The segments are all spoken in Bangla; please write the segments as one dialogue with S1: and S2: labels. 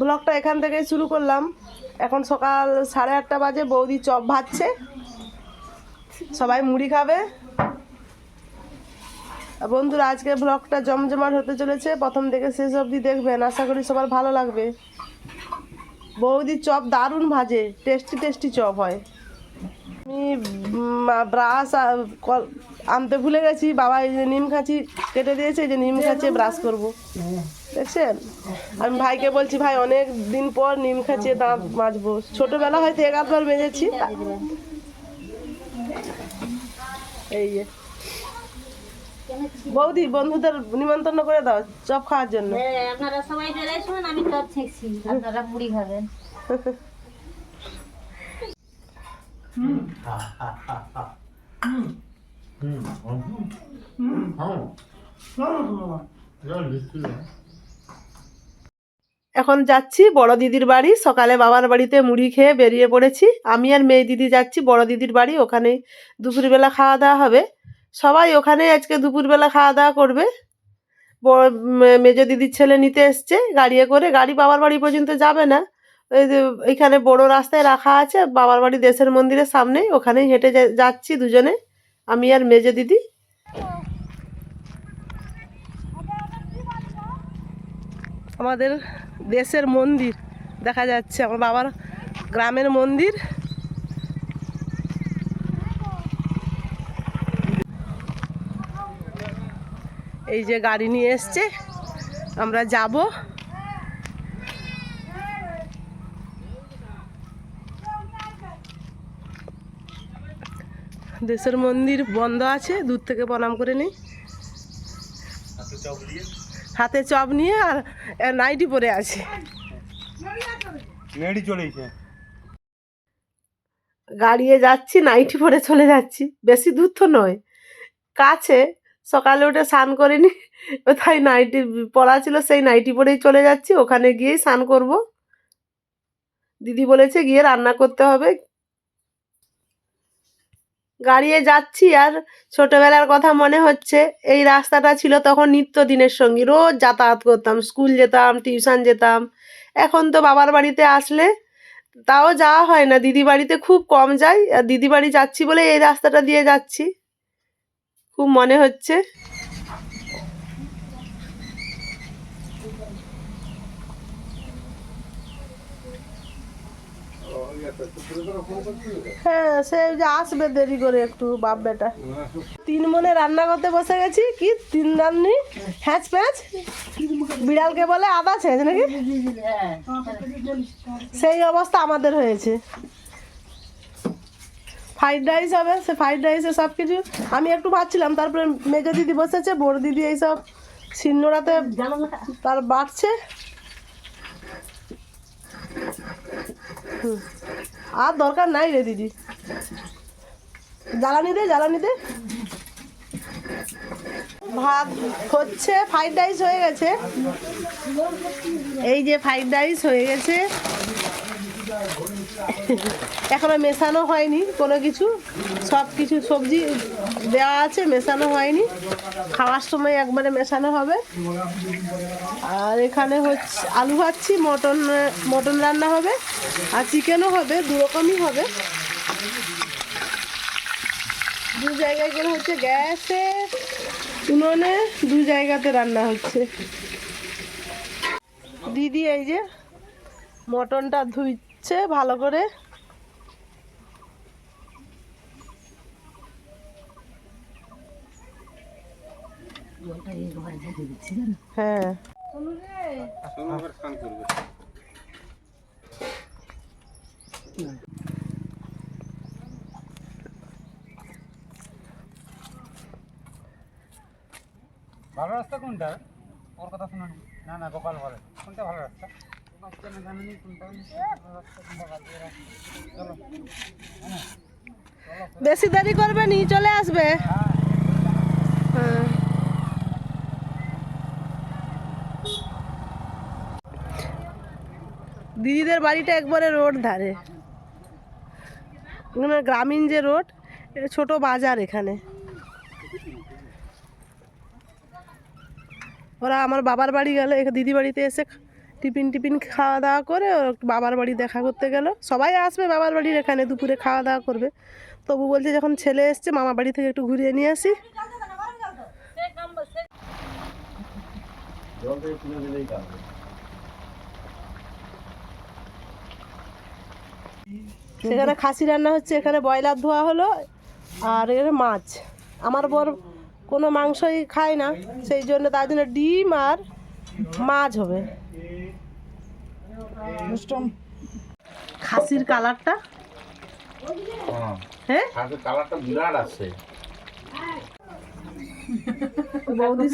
S1: ব্লগটা এখান থেকেই শুরু করলাম। এখন সকাল 8:30 বাজে, বৌদি চপ ভাজছে, সবাই মুড়ি খাবে। বন্ধুরা, আজকে ব্লগটা জমজমাট হতে চলেছে, প্রথম থেকে শেষ অবধি দেখবেন, আশা করি সবার ভালো লাগবে। বৌদি চপ দারুণ ভাজে, টেস্টি টেস্টি চপ হয়। আমি ব্রাশ আনতে ভুলে গেছি, বাবা এই যে নিম খাঁচি কেটে দিয়েছে, এই যে নিম খাঁচিয়ে ব্রাশ করব, দেখছেন। আমি ভাইকে বলছি, ভাই অনেক দিন পর নিম খাঁচিয়ে দাঁত মাজবো, ছোটবেলা হয়তো 1 বার মেজেছি। এই যে বৌদি, বন্ধুদের নিমন্ত্রণ করে দাও চপ খাওয়ার জন্য।
S2: আপনারা সবাই চলে আসুন, আমি চপ ছেঁকছি, আপনারা মুড়ি খাবেন।
S1: এখন যাচ্ছি বড় দিদির বাড়ি। সকালে বাবার বাড়িতে মুড়ি খেয়ে বেরিয়ে পড়েছি। আমি আর মেয়ে দিদি যাচ্ছি বড় দিদির বাড়ি, ওখানে দুপুরবেলা খাওয়া দাওয়া হবে। সবাই ওখানে আজকে দুপুরবেলা খাওয়া দাওয়া করবে। মেজো দিদির ছেলে নিতে এসছে গাড়িয়ে করে, গাড়ি বাবার বাড়ি পর্যন্ত যাবে না, ওই যে এইখানে বড় রাস্তায় রাখা আছে বাবার বাড়ি দেশের মন্দিরের সামনে, ওখানেই হেঁটে যাচ্ছি দুজনে, আমি আর মেজো দিদি। আমাদের দেশের মন্দির দেখা যাচ্ছে, আমার বাবার গ্রামের মন্দির। এই যে গাড়ি নিয়ে এসছে, আমরা যাব। দেশের মন্দির বন্ধ আছে, দূর থেকে প্রণাম করে নিই। হাতে চপ নিয়ে আর নাইটি পরে আছে। গাড়িয়ে যাচ্ছি, নাইটি পরে চলে যাচ্ছি, বেশি দূর তো নয়, কাছে। সকালে উঠে স্নান করিনি, কোথায় নাইটি পরা ছিল, সেই নাইটি পরেই চলে যাচ্ছি, ওখানে গিয়েই স্নান করব। দিদি বলেছে গিয়ে রান্না করতে হবে। গাড়িয়ে যাচ্ছি আর ছোটবেলার কথা মনে হচ্ছে। এই রাস্তাটা ছিল তখন নিত্যদিনের সঙ্গী, রোজ যাতায়াত করতাম, স্কুল যেতাম, টিউশন যেতাম। এখন তো বাবার বাড়িতে আসলে তাও যাওয়া হয় না, দিদি বাড়িতে খুব কম যাই, আর দিদি বাড়ি যাচ্ছি বলে এই রাস্তাটা দিয়ে যাচ্ছি, খুব মনে হচ্ছে। হ্যাঁ, সে যে আসবে দেরি করে একটু, বাপ বেটা 3 মনে রান্না করতে বসে গেছি। কি 3 রান্নি হ্যাঁচ প্যাঁচ, বিড়ালকে বলে আদা ছেঁচ নাকি, সেই অবস্থা আমাদের হয়েছে। ফ্রাইড রাইস হবে, সে ফ্রাইড রাইসে সব কিছু আমি একটু ভাবছিলাম, তারপরে মেজো দিদি বসেছে, বড় দিদি এইসব শিলনোড়াতে তার বাড়ছে। আর দরকার নাই রে দিদি, জ্বালানি দে, জ্বালানি দে। ভাত হচ্ছে, ফ্রাইড রাইস হয়ে গেছে, এই যে ফ্রাইড রাইস হয়ে গেছে, এখনো মেশানো হয়নি কোনো কিছু, সব কিছু সবজি দেওয়া আছে, মেশানো হয়নি, খাওয়ার সময় একবারে মেশানো হবে। আর এখানে হচ্ছে আলু ভাজছি, মটন রান্না হবে, আর চিকেনও হবে, 2 রকমই হবে। 2 জায়গায় করে হচ্ছে, গ্যাসে উনুনে 2 জায়গাতে রান্না হচ্ছে। দিদি এই যে মটনটা ধুইছে ভালো করে, হ্যাঁ
S3: ভালো রাস্তা কোনটা? ওর কথা শুনুন। না না, গোপাল বলে কোনটা ভালো রাস্তা?
S1: বেশি দেরি করবে নি, চলে আসবে। হ্যাঁ, দিদিদের বাড়িটা একবারে রোড ধারে, গ্রামীণ যে রোড, ছোট বাজার এখানে। ওরা আমার বাবার বাড়ি গেল, দিদি বাড়িতে এসে টিফিন খাওয়া দাওয়া করে ওর বাবার বাড়ি দেখা করতে গেল। সবাই আসবে বাবার বাড়ির এখানে, দুপুরে খাওয়া দাওয়া করবে। তবু বলছে যখন ছেলে এসছে মামা বাড়ি থেকে একটু ঘুরিয়ে নিয়ে আসি। সেখানে খাসি রান্না হচ্ছে, এখানে ব্রয়লার ধোয়া হলো, আর এখানে মাছ। আমার বর কোনো মাংসই খায় না, সেই জন্য তার জন্য ডিম আর মাছ হবে। খাসির কালারটা, হ্যাঁ
S4: কালারটা বিরাট আছে।
S1: বৌদি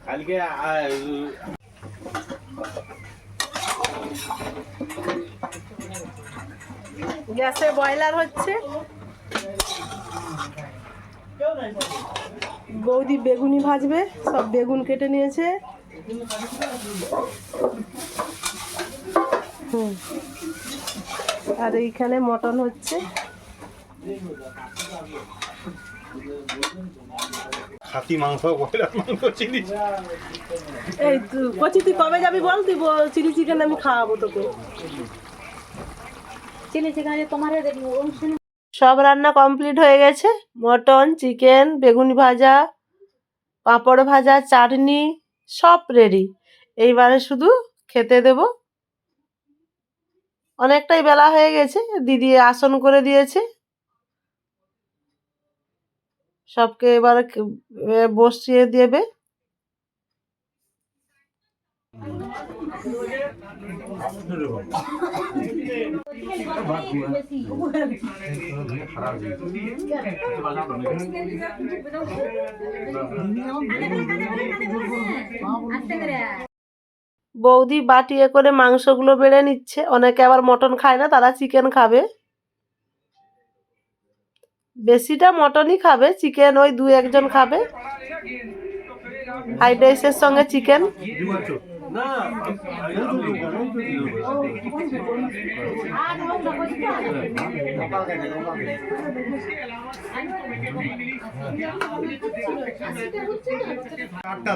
S4: কালকে
S1: গ্যাসে ব্রয়লার হচ্ছে। বৌদি বেগুনি ভাজবে, সব বেগুন কেটে নিয়েছে। আর এইখানে মটন হচ্ছে।
S3: খাসি মাংস, ব্রয়লার মাংস, চিলি।
S1: এই কচি তুই কবে যাবি বল, তুই চিলি চিকেন আমি খাওয়াবো তোকে।
S2: চিলি চিকেন তোমার অনুষ্ঠানে
S1: সব রান্না কমপ্লিট হয়ে গেছে। মটন, চিকেন, বেগুনি ভাজা, পাঁপড় ভাজা, চাটনি সব রেডি। এইবারে শুধু খেতে দেব। অনেকটাই বেলা হয়ে গেছে, দিদি আসন করে দিয়েছে। সবকে এবার বসিয়ে দেবে। বৌদি বাটিয়ে করে মাংসগুলো বেড়ে নিচ্ছে। অনেকে আবার মটন খায় না, তারা চিকেন খাবে। বেশিটা মটনই খাবে, চিকেন ওই 2-1 জন খাবে। ফ্রাইড রাইসের সঙ্গে চিকেন।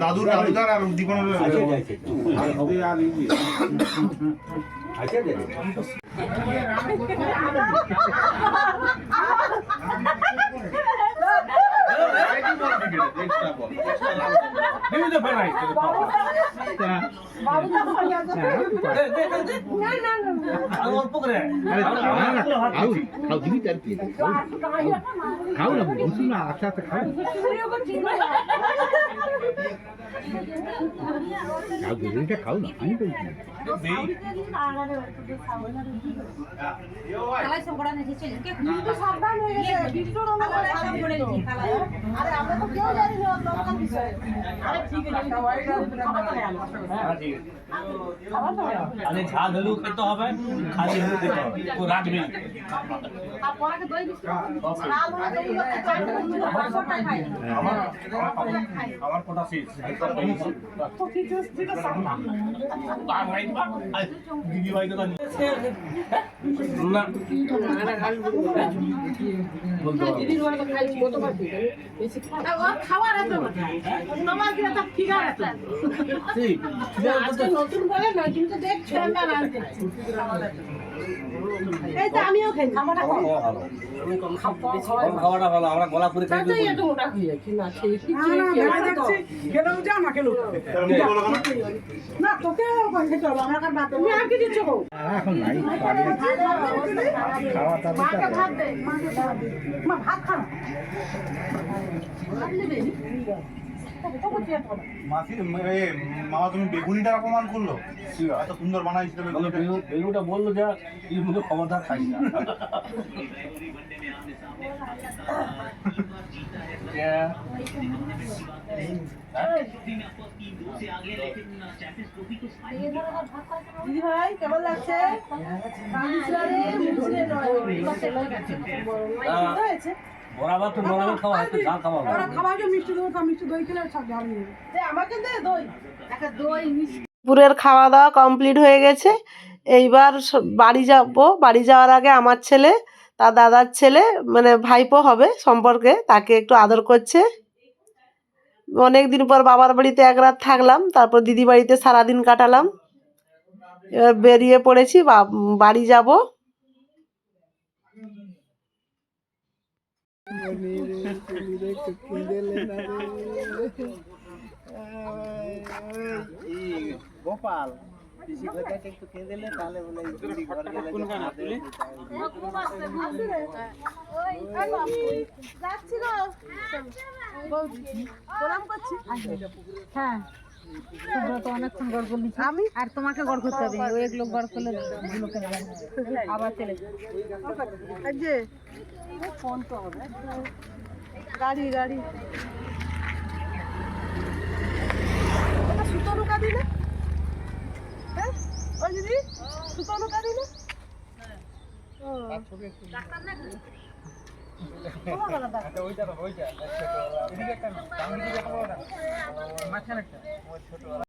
S3: দাদুদার আর দীপনের খাও না, বসুন না, আস্তে আস্তে খাও। খাও না, আমি বলছি
S4: ঝাল হলেও খেতে হবে, খালি হলেও খেতে হবে, ও রাখবে। আমার কোটা শেষ। দিদি ভাই কথা
S1: আমিও খাই
S4: খাওয়াটা ভালো, আমরা গলা পুরে খাই।
S3: এখন নাই খাওয়া মামা, তুমি বেগুনিটার অপমান করলো, এত সুন্দর বানাইছিল
S4: বেগুনটা বললো যে এই মতো খবরদার খাই না।
S1: দিদি ভাই কেমন লাগছে?
S4: বরাবর তো নরমাল খাওয়া হয়, ঝাল খাওয়া হয়।
S1: আমাকে দে দই, দুপুরের খাওয়া দাওয়া কমপ্লিট হয়ে গেছে। এইবার বাড়ি যাব। বাড়ি যাওয়ার আগে আমার ছেলে তার দাদার ছেলে মানে ভাইপো হবে সম্পর্কে, তাকে একটু আদর করছে। অনেকদিন পর বাবার বাড়িতে এক রাত থাকলাম, তারপর দিদি বাড়িতে সারাদিন কাটালাম। এবার বেরিয়ে পড়েছি, বাড়ি যাব।
S5: গোপাল পিসি কোথায় একটু কেঁদেলে তাহলে বলে পিসি ঘর গেলে যে হাতে
S2: হ্যাঁ সুব্রত অনেকক্ষণ গড় করলি আমি আর তোমাকে গড় করতে হবে ওই এক লোক গড় করলে দুলোকে আবার চলে
S1: এই যে ফোন তো হবে, গাড়ি গাড়ি সুতো ঢোকা দিলে, হ্যাঁ ওই দিদি সুতো ঢোকা দিলে।
S3: ওইটা এদিকে একটা না, সামনে দিকে একটা বড় না, মাঝখানে একটা।